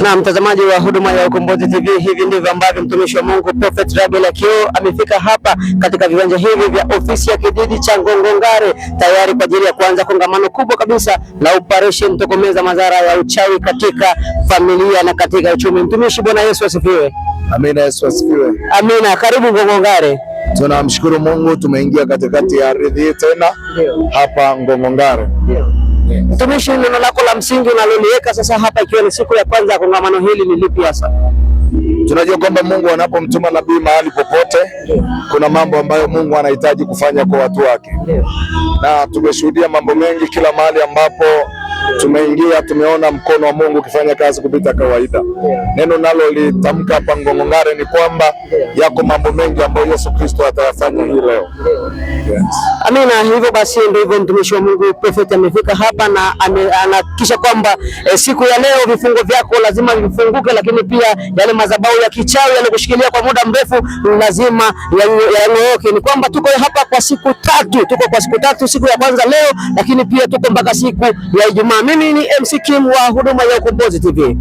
Na mtazamaji wa huduma ya Ukombozi TV, hivi ndivyo ambavyo mtumishi wa Mungu Prophet Raguel Akioo amefika hapa katika viwanja hivi vya ofisi ya kijiji cha Ngongongare tayari kwa ajili ya kuanza kongamano kubwa kabisa la operation tokomeza madhara ya uchawi katika familia na katika uchumi. Mtumishi, Bwana Yesu asifiwe. Amina. Yesu asifiwe. Amina. Karibu Ngongongare. Tunamshukuru Mungu, tumeingia katikati ya ardhi hii tena hapa Ngongongare. Mtumishi, neno lako la msingi unaloliweka sasa hapa ikiwa ni siku ya kwanza ya kongamano hili ni lipi hasa? Tunajua kwamba Mungu anapomtuma nabii mahali popote, kuna mambo ambayo Mungu anahitaji kufanya kwa watu wake. Na tumeshuhudia mambo mengi kila mahali ambapo tumeingia, tumeona mkono wa Mungu ukifanya kazi kupita kawaida. Neno nalo litamka hapa Ngongongare ni kwamba yako mambo mengi ambayo Yesu Kristo atayafanya hii leo. Amina. Hivyo basi ndivyo mtumishi wa Mungu Prophet amefika hapa na anahakikisha kwamba siku ya leo vifungo vyako lazima vifunguke, lakini pia yale madhabahu ya kichawi yaliyokushikilia kwa muda mrefu lazima yang'ooke. Ni kwamba tuko hapa kwa siku tatu, siku ya kwanza leo, lakini pia tuko mpaka siku ya Ijumaa. Mimi ni MC Kim wa huduma ya Ukombozi TV.